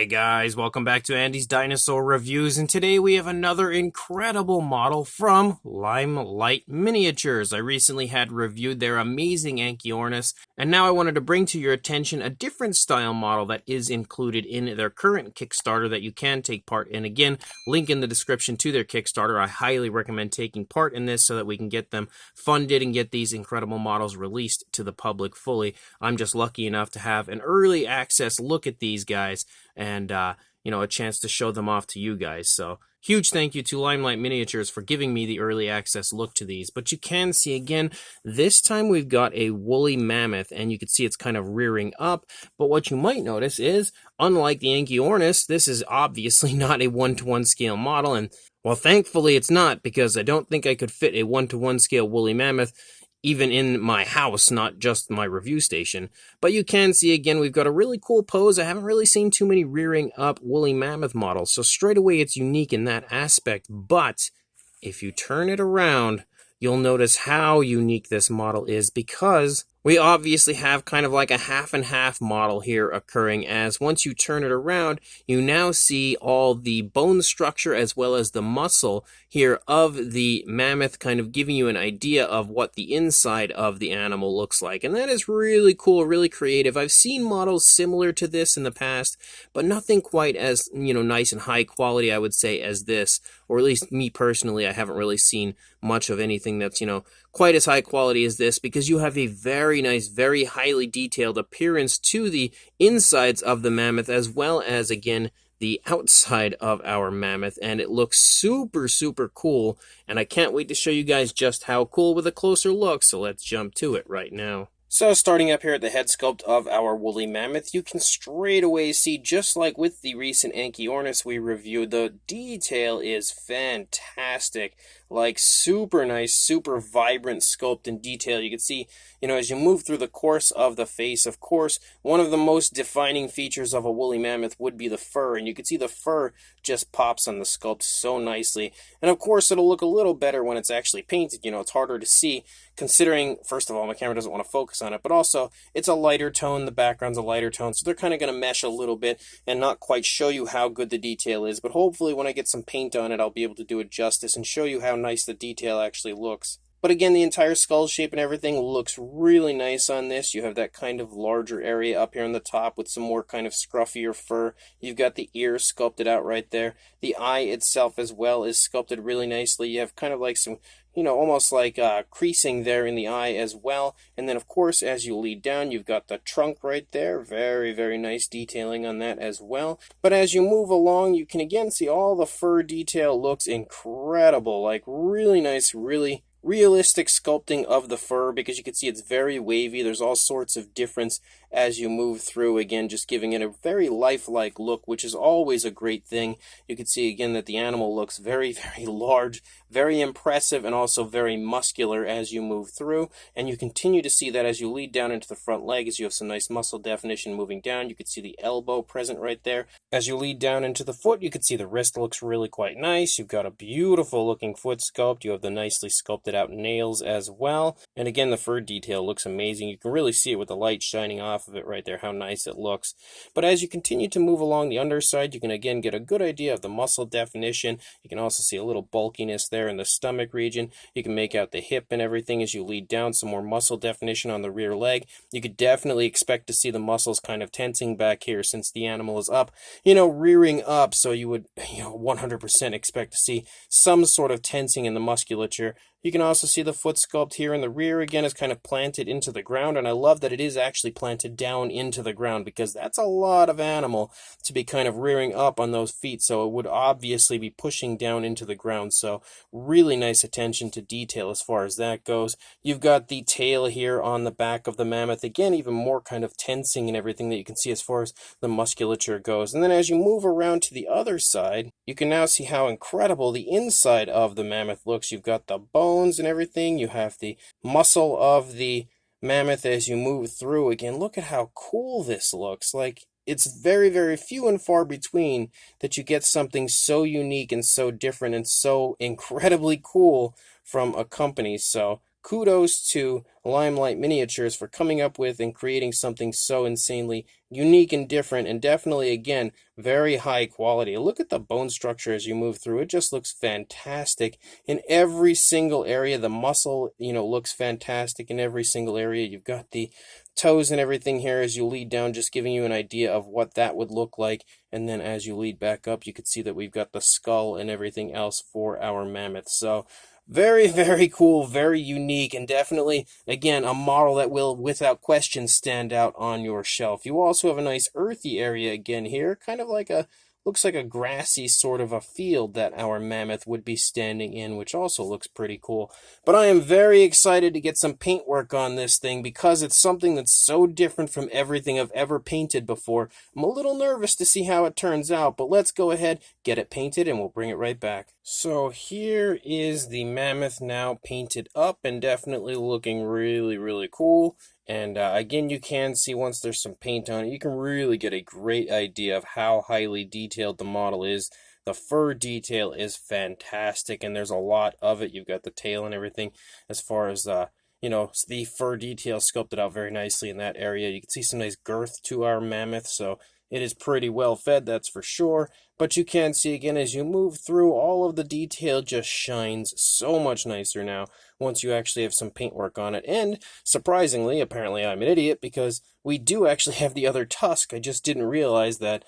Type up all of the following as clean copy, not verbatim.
Hey guys, welcome back to Andy's Dinosaur Reviews, and today we have another incredible model from Limelight Miniatures. I recently had reviewed their amazing Anchiornis, and now I wanted to bring to your attention a different style model that is included in their current Kickstarter that you can take part in. Again, link in the description to their Kickstarter. I highly recommend taking part in this so that we can get them funded and get these incredible models released to the public fully. I'm just lucky enough to have an early access look at these guys, and a chance to show them off to you guys. So huge thank you to Limelight Miniatures for giving me the early access look to these. But you can see again, this time we've got a Woolly Mammoth, and you can see it's kind of rearing up. But what you might notice is, unlike the Anchiornis, this is obviously not a 1-to-1 scale model, and well, thankfully it's not, because I don't think I could fit a 1-to-1 scale Woolly Mammoth even in my house, not just my review station. But you can see, again, we've got a really cool pose. I haven't really seen too many rearing up Woolly Mammoth models, so straight away it's unique in that aspect. But if you turn it around, you'll notice how unique this model is, because we obviously have kind of like a half and half model here occurring, as once you turn it around, you now see all the bone structure as well as the muscle here of the mammoth, kind of giving you an idea of what the inside of the animal looks like. And that is really cool, really creative. I've seen models similar to this in the past, but nothing quite as, nice and high quality, I would say, as this. Or at least me personally, I haven't really seen much of anything that's, quite as high quality as this, because you have a very nice, very highly detailed appearance to the insides of the mammoth, as well as, again, the outside of our mammoth, and it looks super, super cool, and I can't wait to show you guys just how cool with a closer look, so let's jump to it right now. So starting up here at the head sculpt of our Woolly Mammoth, you can straight away see, just like with the recent Anchiornis we reviewed, the detail is fantastic. Like, super nice, super vibrant sculpt and detail. You can see, as you move through the course of the face, of course, one of the most defining features of a Woolly Mammoth would be the fur, and you can see the fur just pops on the sculpt so nicely. And of course, it'll look a little better when it's actually painted. It's harder to see, considering, first of all, my camera doesn't want to focus on it, but also, it's a lighter tone, the background's a lighter tone, so they're kind of going to mesh a little bit and not quite show you how good the detail is. But hopefully, when I get some paint on it, I'll be able to do it justice and show you how nice the detail actually looks. But again, the entire skull shape and everything looks really nice on this. You have that kind of larger area up here on the top with some more kind of scruffier fur. You've got the ear sculpted out right there. The eye itself as well is sculpted really nicely. You have kind of like some, almost like creasing there in the eye as well. And then, of course, as you lead down, you've got the trunk right there. Very, very nice detailing on that as well. But as you move along, you can again see all the fur detail looks incredible. Like, really nice, really realistic sculpting of the fur, because you can see it's very wavy. There's all sorts of difference as you move through, again, just giving it a very lifelike look, which is always a great thing. You can see again that the animal looks very, very large, very impressive, and also very muscular as you move through. And you continue to see that as you lead down into the front leg, as you have some nice muscle definition moving down. You can see the elbow present right there. As you lead down into the foot, you can see the wrist looks really quite nice. You've got a beautiful looking foot sculpt. You have the nicely sculpted out nails as well. And again, the fur detail looks amazing. You can really see it with the light shining off of it right there, how nice it looks. But as you continue to move along the underside, you can again get a good idea of the muscle definition. You can also see a little bulkiness there in the stomach region. You can make out the hip and everything as you lead down, some more muscle definition on the rear leg. You could definitely expect to see the muscles kind of tensing back here, since the animal is up, rearing up, so you would 100% expect to see some sort of tensing in the musculature. You can also see the foot sculpt here in the rear, again, is kind of planted into the ground, and I love that it is actually planted down into the ground, because that's a lot of animal to be kind of rearing up on those feet, so it would obviously be pushing down into the ground. So really nice attention to detail as far as that goes. You've got the tail here on the back of the mammoth, again, even more kind of tensing and everything that you can see as far as the musculature goes. And then as you move around to the other side, you can now see how incredible the inside of the mammoth looks. You've got the bones and everything. You have the muscle of the mammoth as you move through. Again, look at how cool this looks. Like, it's very, very few and far between that you get something so unique and so different and so incredibly cool from a company. So kudos to Limelight Miniatures for coming up with and creating something so insanely unique and different, and definitely, again, very high quality. Look at the bone structure as you move through. It just looks fantastic in every single area. The muscle, looks fantastic in every single area. You've got the toes and everything here as you lead down, just giving you an idea of what that would look like. And then as you lead back up, you can see that we've got the skull and everything else for our mammoth. So very, very cool, very unique, and definitely, again, a model that will, without question, stand out on your shelf. You also have a nice earthy area again here, kind of like looks like a grassy sort of a field that our mammoth would be standing in, which also looks pretty cool. But I am very excited to get some paint work on this thing because it's something that's so different from everything I've ever painted before. I'm a little nervous to see how it turns out, but let's go ahead, get it painted, and we'll bring it right back. So here is the mammoth now painted up and definitely looking really, really cool. And again, you can see once there's some paint on it, you can really get a great idea of how highly detailed the model is. The fur detail is fantastic, and there's a lot of it. You've got the tail and everything as far as, the fur detail sculpted out very nicely in that area. You can see some nice girth to our mammoth, so it is pretty well fed, that's for sure. But you can see again as you move through, all of the detail just shines so much nicer now once you actually have some paintwork on it. And surprisingly, apparently I'm an idiot because we do actually have the other tusk. I just didn't realize that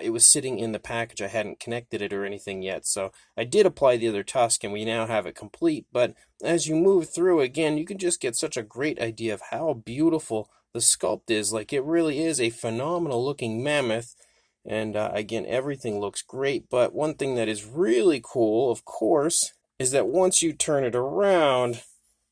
it was sitting in the package. I hadn't connected it or anything yet. So I did apply the other tusk and we now have it complete. But as you move through again, you can just get such a great idea of how beautiful the sculpt is. Like, it really is a phenomenal looking mammoth. And again, everything looks great. But one thing that is really cool, of course, is that once you turn it around,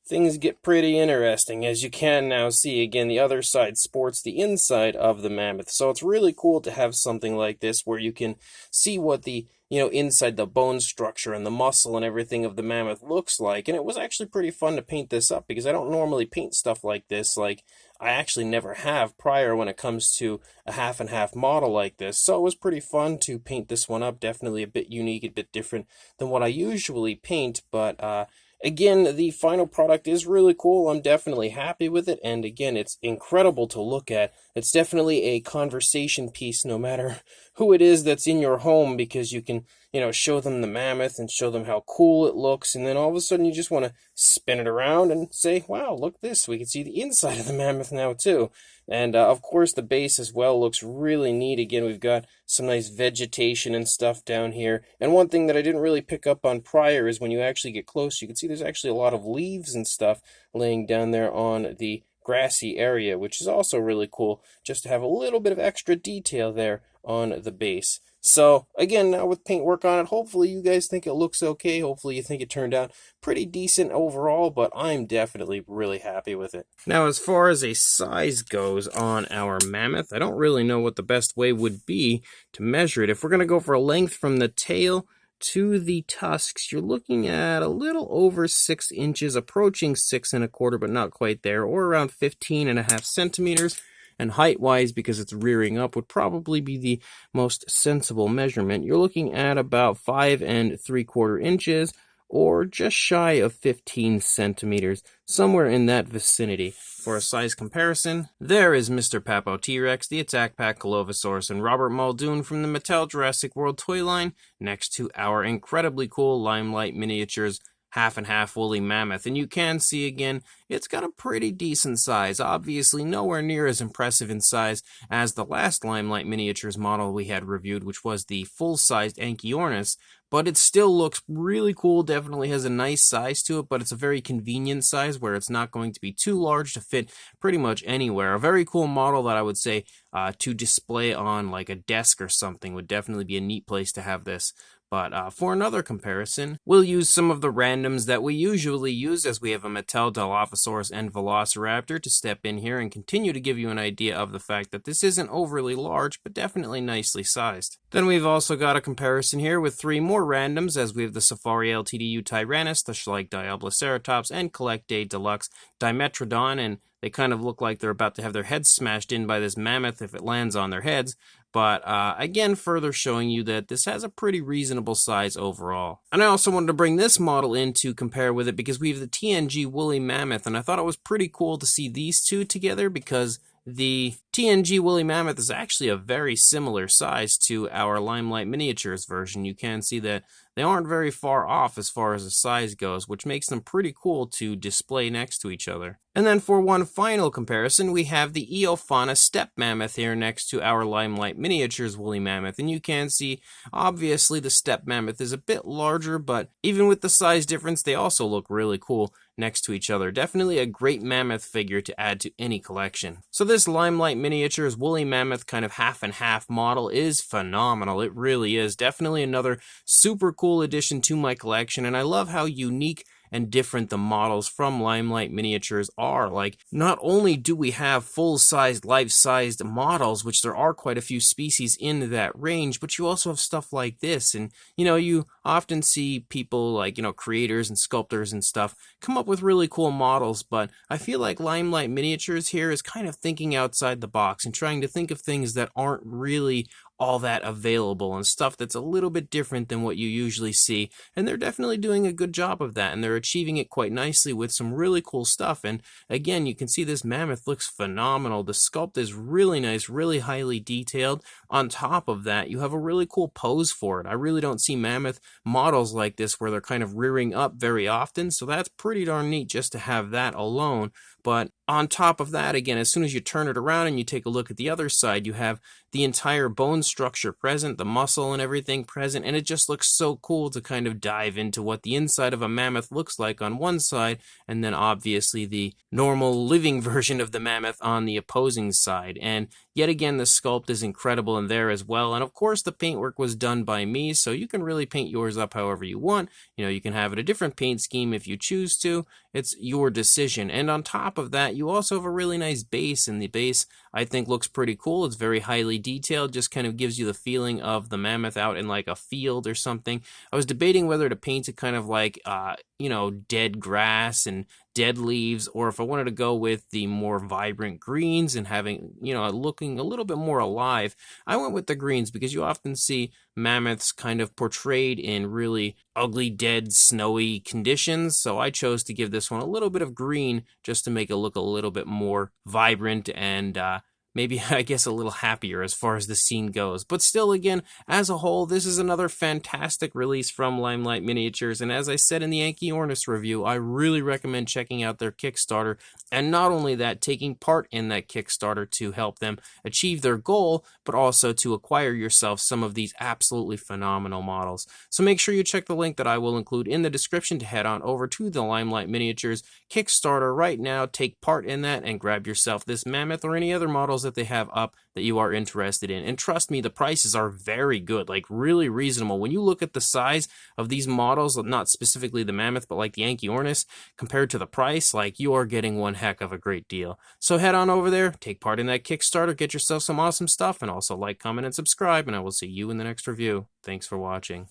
things get pretty interesting. As you can now see, again, the other side sports the inside of the mammoth. So it's really cool to have something like this where you can see what the inside the bone structure and the muscle and everything of the mammoth looks like. And it was actually pretty fun to paint this up because I don't normally paint stuff like this. Like, I actually never have prior when it comes to a half and half model like this. So it was pretty fun to paint this one up. Definitely a bit unique, a bit different than what I usually paint. But again, the final product is really cool. I'm definitely happy with it. And again, it's incredible to look at. It's definitely a conversation piece no matter who it is that's in your home, because you can, show them the mammoth and show them how cool it looks. And then all of a sudden you just want to spin it around and say, wow, look at this. We can see the inside of the mammoth now too. And of course the base as well looks really neat. Again, we've got some nice vegetation and stuff down here. And one thing that I didn't really pick up on prior is when you actually get close, you can see there's actually a lot of leaves and stuff laying down there on the grassy area, which is also really cool, just to have a little bit of extra detail there on the base. So again, now with paint work on it, hopefully you guys think it looks okay. Hopefully you think it turned out pretty decent overall, but I'm definitely really happy with it. Now, as far as a size goes on our mammoth, I don't really know what the best way would be to measure it. If we're going to go for a length from the tail to the tusks, you're looking at a little over 6 inches, approaching 6¼ but not quite there, or around 15.5 centimeters. And height-wise, because it's rearing up, would probably be the most sensible measurement. You're looking at about 5¾ inches, or just shy of 15 centimeters, somewhere in that vicinity. For a size comparison, there is Mr. Papo T-Rex, the Attack Pack Colovosaurus, and Robert Muldoon from the Mattel Jurassic World toy line, next to our incredibly cool Limelight Miniatures half and half woolly mammoth. And you can see again, it's got a pretty decent size. Obviously nowhere near as impressive in size as the last Limelight Miniatures model we had reviewed, which was the full-sized Anchiornis, but it still looks really cool. Definitely has a nice size to it, but it's a very convenient size where it's not going to be too large to fit pretty much anywhere. A very cool model that I would say to display on like a desk or something would definitely be a neat place to have this. But for another comparison, we'll use some of the randoms that we usually use, as we have a Mattel Dilophosaurus and Velociraptor to step in here and continue to give you an idea of the fact that this isn't overly large, but definitely nicely sized. Then we've also got a comparison here with 3 more randoms, as we have the Safari LTDU Tyrannus, the Schleich Diabloceratops, and Collect Day Deluxe Dimetrodon, and they kind of look like they're about to have their heads smashed in by this mammoth if it lands on their heads. But again, further showing you that this has a pretty reasonable size overall. And I also wanted to bring this model in to compare with it because we have the TNG Woolly Mammoth, and I thought it was pretty cool to see these two together because the TNG Woolly Mammoth is actually a very similar size to our Limelight Miniatures version. You can see that they aren't very far off as far as the size goes, which makes them pretty cool to display next to each other. And then for one final comparison, we have the Eofauna Steppe Mammoth here next to our Limelight Miniatures Woolly Mammoth. And you can see, obviously, the Steppe Mammoth is a bit larger, but even with the size difference, they also look really cool next to each other. Definitely a great mammoth figure to add to any collection. So this Limelight Miniatures Woolly Mammoth kind of half and half model is phenomenal. It really is. Definitely another super cool addition to my collection, and I love how unique and different the models from Limelight Miniatures are. Like, not only do we have full-sized, life-sized models, which there are quite a few species in that range, but you also have stuff like this. And, you often see people like, creators and sculptors and stuff come up with really cool models, but I feel like Limelight Miniatures here is kind of thinking outside the box and trying to think of things that aren't really all that available and stuff that's a little bit different than what you usually see, and they're definitely doing a good job of that, and they're achieving it quite nicely with some really cool stuff. And again, you can see this mammoth looks phenomenal. The sculpt is really nice, really highly detailed. On top of that, you have a really cool pose for it. I really don't see mammoth models like this where they're kind of rearing up very often, so that's pretty darn neat just to have that alone. But on top of that, again, as soon as you turn it around and you take a look at the other side, you have the entire bone structure present, the muscle and everything present, and it just looks so cool to kind of dive into what the inside of a mammoth looks like on one side, and then obviously the normal living version of the mammoth on the opposing side. And yet again, the sculpt is incredible in there as well, and of course the paintwork was done by me, so you can really paint yours up however you want. You can have it a different paint scheme if you choose to. It's your decision. And on top of that, you also have a really nice base, and the base I think looks pretty cool. It's very highly detailed, just kind of gives you the feeling of the mammoth out in like a field or something. I was debating whether to paint it kind of like dead grass and dead leaves, or if I wanted to go with the more vibrant greens and having, looking a little bit more alive. I went with the greens because you often see mammoths kind of portrayed in really ugly, dead, snowy conditions, so I chose to give this one a little bit of green just to make it look a little bit more vibrant and maybe, I guess, a little happier as far as the scene goes. But still, again, as a whole, this is another fantastic release from Limelight Miniatures, and as I said in the Anchiornis review, I really recommend checking out their Kickstarter, and not only that, taking part in that Kickstarter to help them achieve their goal, but also to acquire yourself some of these absolutely phenomenal models. So make sure you check the link that I will include in the description to head on over to the Limelight Miniatures Kickstarter right now, take part in that, and grab yourself this mammoth or any other models that they have up that you are interested in. And trust me, the prices are very good, like really reasonable. When you look at the size of these models, not specifically the mammoth, but like the Anchiornis, compared to the price, like you are getting one heck of a great deal. So head on over there, take part in that Kickstarter, get yourself some awesome stuff, and also like, comment, and subscribe, and I will see you in the next review. Thanks for watching.